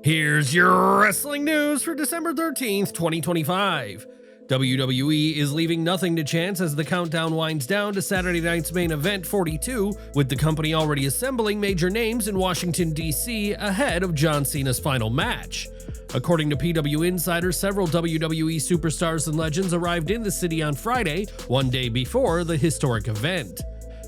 Here's your wrestling news for December 13th, 2025. WWE is leaving nothing to chance as the countdown winds down to Saturday night's main event 42, with the company already assembling major names in Washington, D.C. ahead of John Cena's final match. According to PW Insider, several WWE superstars and legends arrived in the city on Friday, one day before the historic event.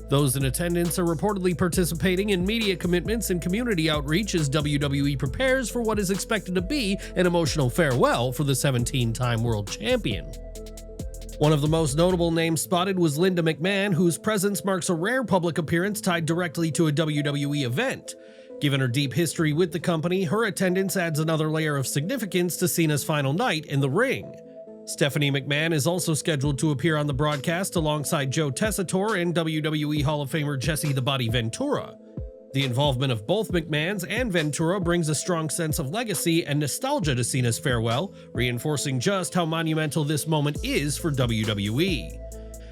Those in attendance are reportedly participating in media commitments and community outreach as WWE prepares for what is expected to be an emotional farewell for the 17-time world champion. One of the most notable names spotted was Linda McMahon, whose presence marks a rare public appearance tied directly to a WWE event. Given her deep history with the company, her attendance adds another layer of significance to Cena's final night in the ring. Stephanie McMahon is also scheduled to appear on the broadcast alongside Joe Tessitore and WWE Hall of Famer Jesse the Body Ventura. The involvement of both McMahons and Ventura brings a strong sense of legacy and nostalgia to Cena's farewell, reinforcing just how monumental this moment is for WWE.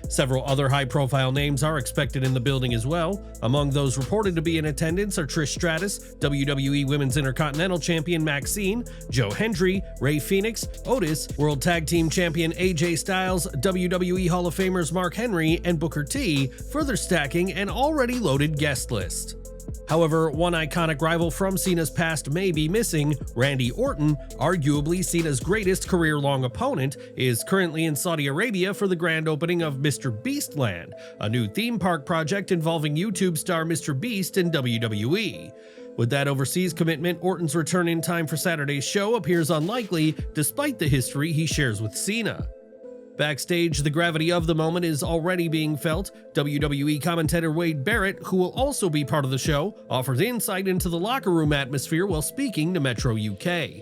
Several other high-profile names are expected in the building as well. Among those reported to be in attendance are Trish Stratus, WWE Women's Intercontinental Champion Maxine, Joe Hendry, Rey Fenix, Otis, World Tag Team Champion AJ Styles, WWE Hall of Famers Mark Henry, and Booker T, further stacking an already loaded guest list. However, one iconic rival from Cena's past may be missing. Randy Orton, arguably Cena's greatest career-long opponent, is currently in Saudi Arabia for the grand opening of Mr. Beastland, a new theme park project involving YouTube star Mr. Beast and WWE. With that overseas commitment, Orton's return in time for Saturday's show appears unlikely, despite the history he shares with Cena. Backstage, the gravity of the moment is already being felt. WWE commentator Wade Barrett, who will also be part of the show, offers insight into the locker room atmosphere while speaking to Metro UK.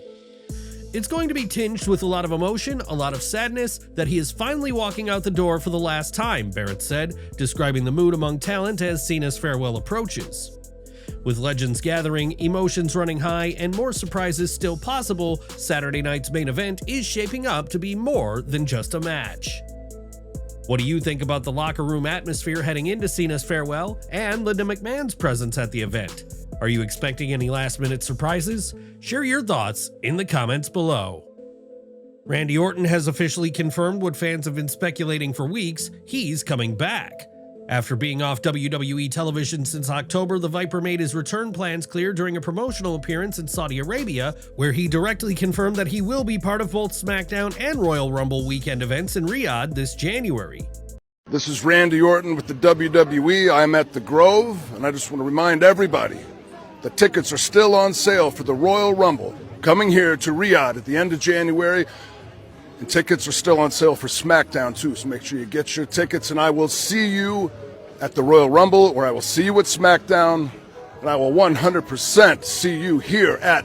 It's going to be tinged with a lot of emotion, a lot of sadness, that he is finally walking out the door for the last time, Barrett said, describing the mood among talent as Cena's farewell approaches. With legends gathering, emotions running high, and more surprises still possible, Saturday night's main event is shaping up to be more than just a match. What do you think about the locker room atmosphere heading into Cena's farewell and Linda McMahon's presence at the event? Are you expecting any last-minute surprises? Share your thoughts in the comments below. Randy Orton has officially confirmed what fans have been speculating for weeks: he's coming back. After being off WWE television since October, the Viper made his return plans clear during a promotional appearance in Saudi Arabia, where he directly confirmed that he will be part of both SmackDown and Royal Rumble weekend events in Riyadh this January. This is Randy Orton with the WWE. I'm at the Grove, and I just want to remind everybody the tickets are still on sale for the Royal Rumble coming here to Riyadh at the end of January. And tickets are still on sale for SmackDown too, so make sure you get your tickets, and I will see you at the Royal Rumble, or I will see you at SmackDown, and I will 100% see you here at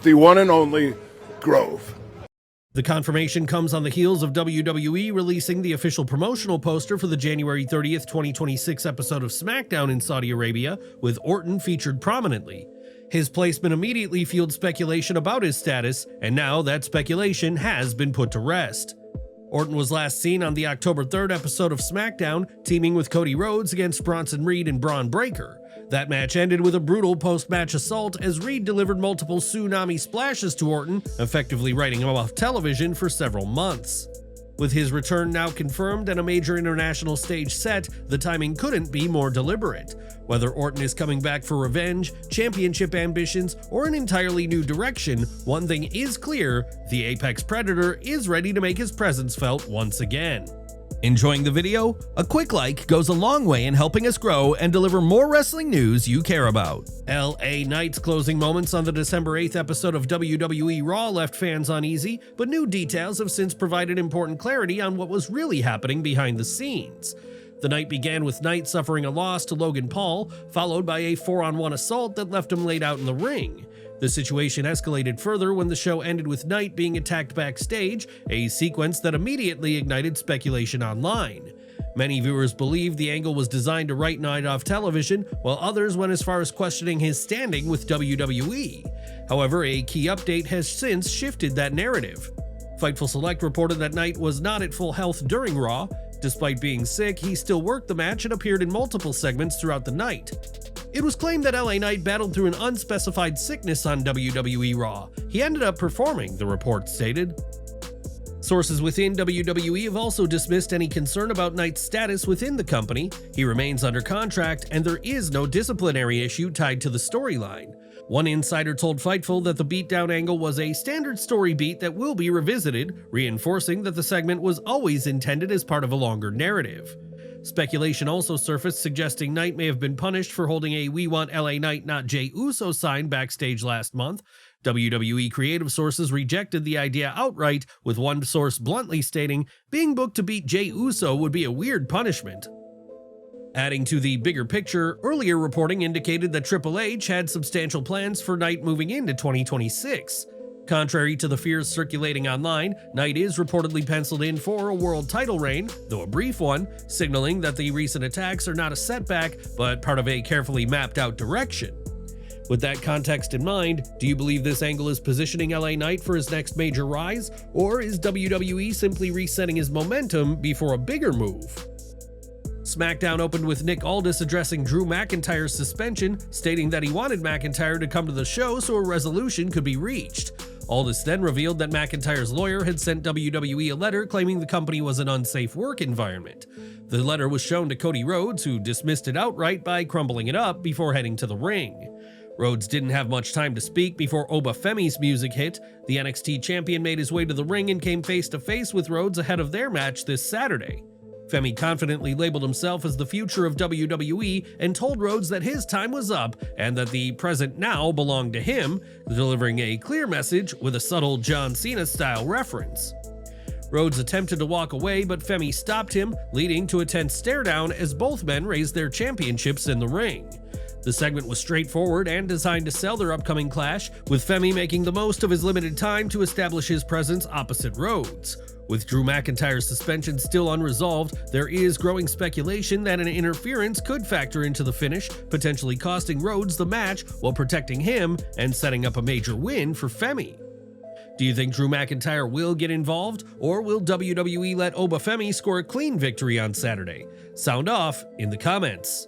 the one and only Grove. The confirmation comes on the heels of WWE releasing the official promotional poster for the January 30th, 2026 episode of SmackDown in Saudi Arabia, with Orton featured prominently. His placement immediately fueled speculation about his status, and now that speculation has been put to rest. Orton was last seen on the October 3rd episode of SmackDown, teaming with Cody Rhodes against Bronson Reed and Braun Breaker. That match ended with a brutal post-match assault as Reed delivered multiple tsunami splashes to Orton, effectively writing him off television for several months. With his return now confirmed and a major international stage set, the timing couldn't be more deliberate. Whether Orton is coming back for revenge, championship ambitions, or an entirely new direction, one thing is clear: the Apex Predator is ready to make his presence felt once again. Enjoying the video? A quick like goes a long way in helping us grow and deliver more wrestling news you care about. LA Knight's closing moments on the December 8th episode of WWE RAW left fans uneasy, but new details have since provided important clarity on what was really happening behind the scenes. The night began with Knight suffering a loss to Logan Paul, followed by a 4-on-1 assault that left him laid out in the ring. The situation escalated further when the show ended with Knight being attacked backstage, a sequence that immediately ignited speculation online. Many viewers believe the angle was designed to write Knight off television, while others went as far as questioning his standing with WWE. However, a key update has since shifted that narrative. Fightful Select reported that Knight was not at full health during Raw. Despite being sick, he still worked the match and appeared in multiple segments throughout the night. It was claimed that LA Knight battled through an unspecified sickness on WWE RAW. He ended up performing, the report stated. Sources within WWE have also dismissed any concern about Knight's status within the company. He remains under contract, and there is no disciplinary issue tied to the storyline. One insider told Fightful that the beatdown angle was a standard story beat that will be revisited, reinforcing that the segment was always intended as part of a longer narrative. Speculation also surfaced suggesting Knight may have been punished for holding a "We Want LA Knight, Not Jey Uso" sign backstage last month. WWE creative sources rejected the idea outright, with one source bluntly stating, "Being booked to beat Jey Uso would be a weird punishment." Adding to the bigger picture, earlier reporting indicated that Triple H had substantial plans for Knight moving into 2026. Contrary to the fears circulating online, Knight is reportedly penciled in for a world title reign, though a brief one, signaling that the recent attacks are not a setback, but part of a carefully mapped out direction. With that context in mind, do you believe this angle is positioning LA Knight for his next major rise, or is WWE simply resetting his momentum before a bigger move? SmackDown opened with Nick Aldis addressing Drew McIntyre's suspension, stating that he wanted McIntyre to come to the show so a resolution could be reached. Aldis then revealed that McIntyre's lawyer had sent WWE a letter claiming the company was an unsafe work environment. The letter was shown to Cody Rhodes, who dismissed it outright by crumbling it up before heading to the ring. Rhodes didn't have much time to speak before Femi's music hit. The NXT champion made his way to the ring and came face to face with Rhodes ahead of their match this Saturday. Femi confidently labeled himself as the future of WWE and told Rhodes that his time was up and that the present now belonged to him, delivering a clear message with a subtle John Cena-style reference. Rhodes attempted to walk away, but Femi stopped him, leading to a tense stare-down as both men raised their championships in the ring. The segment was straightforward and designed to sell their upcoming clash, with Femi making the most of his limited time to establish his presence opposite Rhodes. With Drew McIntyre's suspension still unresolved, there is growing speculation that an interference could factor into the finish, potentially costing Rhodes the match while protecting him and setting up a major win for Femi. Do you think Drew McIntyre will get involved, or will WWE let Femi score a clean victory on Saturday? Sound off in the comments.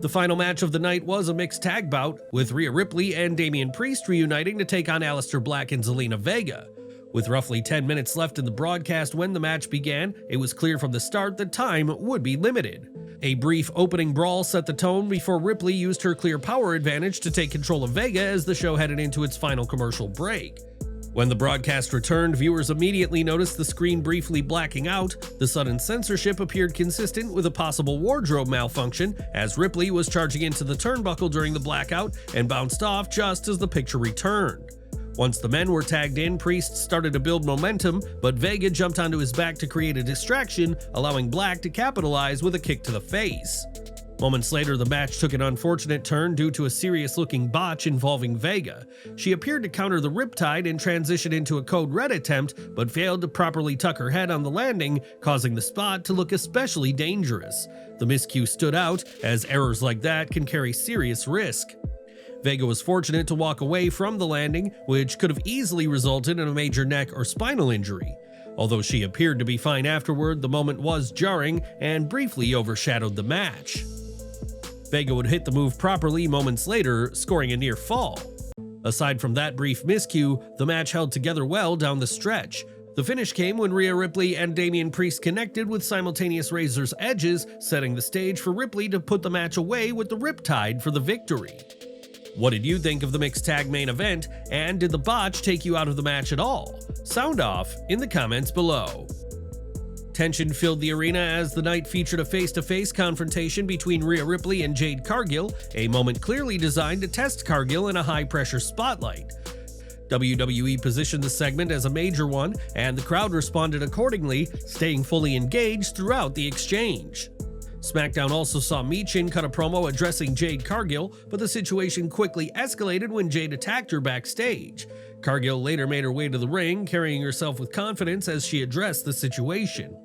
The final match of the night was a mixed tag bout, with Rhea Ripley and Damian Priest reuniting to take on Aleister Black and Zelina Vega. With roughly 10 minutes left in the broadcast when the match began, it was clear from the start that time would be limited. A brief opening brawl set the tone before Ripley used her clear power advantage to take control of Vega as the show headed into its final commercial break. When the broadcast returned, viewers immediately noticed the screen briefly blacking out. The sudden censorship appeared consistent with a possible wardrobe malfunction, as Ripley was charging into the turnbuckle during the blackout and bounced off just as the picture returned. Once the men were tagged in, Priest started to build momentum, but Vega jumped onto his back to create a distraction, allowing Black to capitalize with a kick to the face. Moments later, the match took an unfortunate turn due to a serious-looking botch involving Vega. She appeared to counter the Riptide and transition into a Code Red attempt, but failed to properly tuck her head on the landing, causing the spot to look especially dangerous. The miscue stood out, as errors like that can carry serious risk. Vega was fortunate to walk away from the landing, which could have easily resulted in a major neck or spinal injury. Although she appeared to be fine afterward, the moment was jarring and briefly overshadowed the match. Vega would hit the move properly moments later, scoring a near fall. Aside from that brief miscue, the match held together well down the stretch. The finish came when Rhea Ripley and Damian Priest connected with simultaneous razor's edges, setting the stage for Ripley to put the match away with the Riptide for the victory. What did you think of the mixed tag main event, and did the botch take you out of the match at all? Sound off in the comments below. Tension filled the arena as the night featured a face-to-face confrontation between Rhea Ripley and Jade Cargill, a moment clearly designed to test Cargill in a high-pressure spotlight. WWE positioned the segment as a major one, and the crowd responded accordingly, staying fully engaged throughout the exchange. SmackDown also saw Michin cut a promo addressing Jade Cargill, but the situation quickly escalated when Jade attacked her backstage. Cargill later made her way to the ring, carrying herself with confidence as she addressed the situation.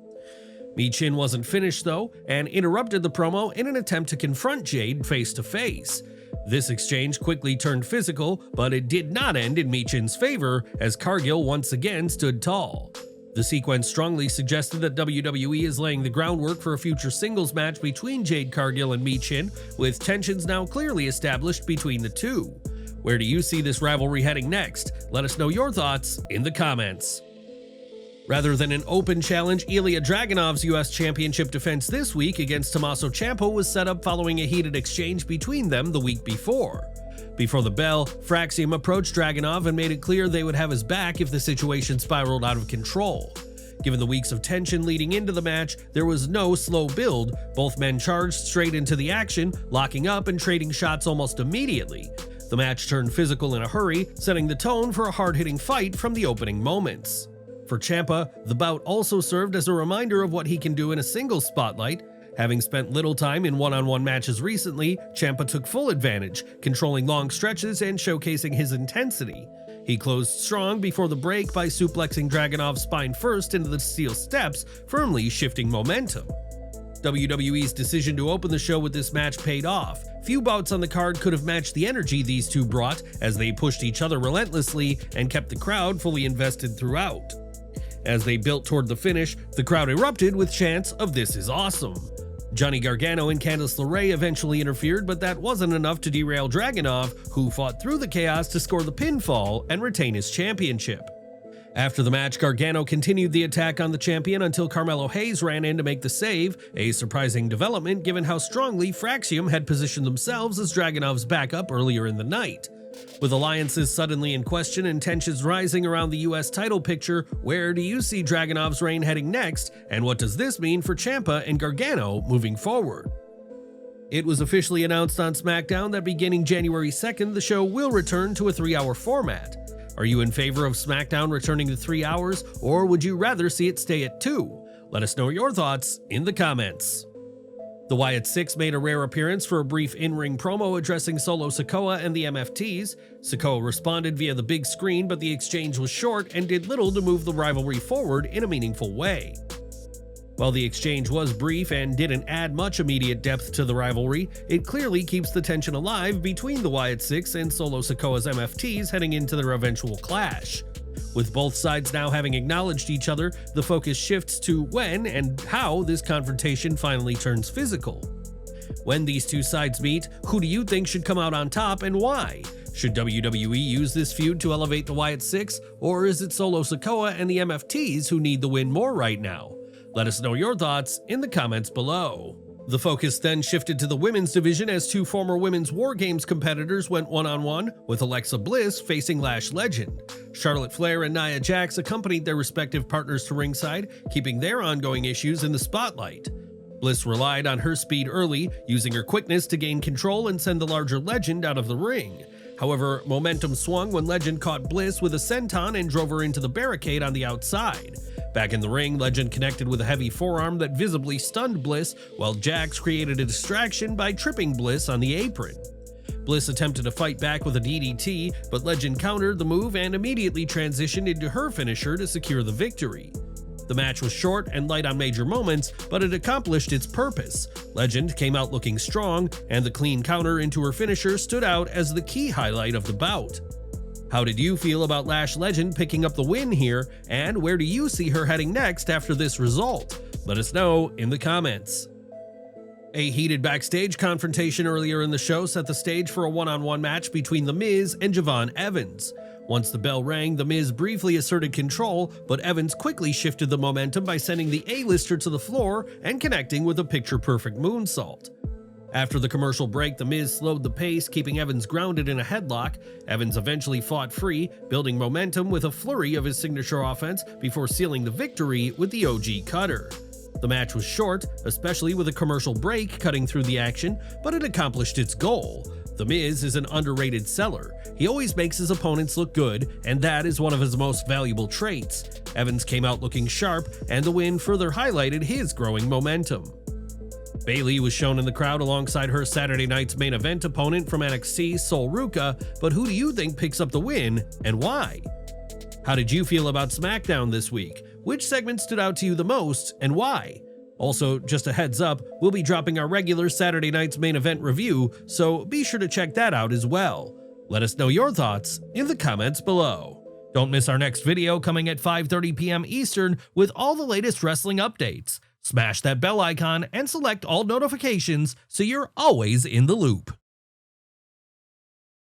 Michin wasn't finished though, and interrupted the promo in an attempt to confront Jade face to face. This exchange quickly turned physical, but it did not end in Michin's favor as Cargill once again stood tall. The sequence strongly suggested that WWE is laying the groundwork for a future singles match between Jade Cargill and Michin, with tensions now clearly established between the two. Where do you see this rivalry heading next? Let us know your thoughts in the comments. Rather than an open challenge, Ilja Dragunov's US Championship defense this week against Tommaso Ciampa was set up following a heated exchange between them the week before. Before the bell, Fraxium approached Dragunov and made it clear they would have his back if the situation spiraled out of control. Given the weeks of tension leading into the match, there was no slow build. Both men charged straight into the action, locking up and trading shots almost immediately. The match turned physical in a hurry, setting the tone for a hard-hitting fight from the opening moments. For Ciampa, the bout also served as a reminder of what he can do in a singles spotlight. Having spent little time in one-on-one matches recently, Ciampa took full advantage, controlling long stretches and showcasing his intensity. He closed strong before the break by suplexing Dragunov's spine first into the steel steps, firmly shifting momentum. WWE's decision to open the show with this match paid off. Few bouts on the card could have matched the energy these two brought, as they pushed each other relentlessly and kept the crowd fully invested throughout. As they built toward the finish, the crowd erupted with chants of "This is awesome." Johnny Gargano and Candice LeRae eventually interfered, but that wasn't enough to derail Dragunov, who fought through the chaos to score the pinfall and retain his championship. After the match, Gargano continued the attack on the champion until Carmelo Hayes ran in to make the save, a surprising development given how strongly Fraxium had positioned themselves as Dragunov's backup earlier in the night. With alliances suddenly in question and tensions rising around the US title picture, where do you see Dragunov's reign heading next, and what does this mean for Ciampa and Gargano moving forward? It was officially announced on SmackDown that beginning January 2nd, the show will return to a 3-hour format. Are you in favor of SmackDown returning to 3 hours, or would you rather see it stay at 2? Let us know your thoughts in the comments. The Wyatt Six made a rare appearance for a brief in-ring promo addressing Solo Sikoa and the MFTs. Sikoa responded via the big screen, but the exchange was short and did little to move the rivalry forward in a meaningful way. While the exchange was brief and didn't add much immediate depth to the rivalry, it clearly keeps the tension alive between the Wyatt Six and Solo Sikoa's MFTs heading into their eventual clash. With both sides now having acknowledged each other, the focus shifts to when and how this confrontation finally turns physical. When these two sides meet, who do you think should come out on top and why? Should WWE use this feud to elevate the Wyatt Six, or is it Solo Sikoa and the MFTs who need the win more right now? Let us know your thoughts in the comments below. The focus then shifted to the women's division as two former women's War Games competitors went one-on-one, with Alexa Bliss facing Lash legend. Charlotte Flair and Nia Jax accompanied their respective partners to ringside, keeping their ongoing issues in the spotlight. Bliss relied on her speed early, using her quickness to gain control and send the larger legend out of the ring. However, momentum swung when Legend caught Bliss with a senton and drove her into the barricade on the outside. Back in the ring, Legend connected with a heavy forearm that visibly stunned Bliss, while Jax created a distraction by tripping Bliss on the apron. Bliss attempted to fight back with a DDT, but Legend countered the move and immediately transitioned into her finisher to secure the victory. The match was short and light on major moments, but it accomplished its purpose. Legend came out looking strong, and the clean counter into her finisher stood out as the key highlight of the bout. How did you feel about Lash Legend picking up the win here, and where do you see her heading next after this result? Let us know in the comments. A heated backstage confrontation earlier in the show set the stage for a one-on-one match between The Miz and Javon Evans. Once the bell rang, The Miz briefly asserted control, but Evans quickly shifted the momentum by sending the A-lister to the floor and connecting with a picture-perfect moonsault. After the commercial break, The Miz slowed the pace, keeping Evans grounded in a headlock. Evans eventually fought free, building momentum with a flurry of his signature offense before sealing the victory with the OG cutter. The match was short, especially with a commercial break cutting through the action, but it accomplished its goal. The Miz is an underrated seller. He always makes his opponents look good, and that is one of his most valuable traits. Evans came out looking sharp, and the win further highlighted his growing momentum. Bayley was shown in the crowd alongside her Saturday night's main event opponent from NXT, Sol Ruca, but who do you think picks up the win, and why? How did you feel about SmackDown this week? Which segment stood out to you the most, and why? Also, just a heads up, we'll be dropping our regular Saturday night's main event review, so be sure to check that out as well. Let us know your thoughts in the comments below. Don't miss our next video coming at 5:30 p.m. Eastern with all the latest wrestling updates. Smash that bell icon and select all notifications so you're always in the loop.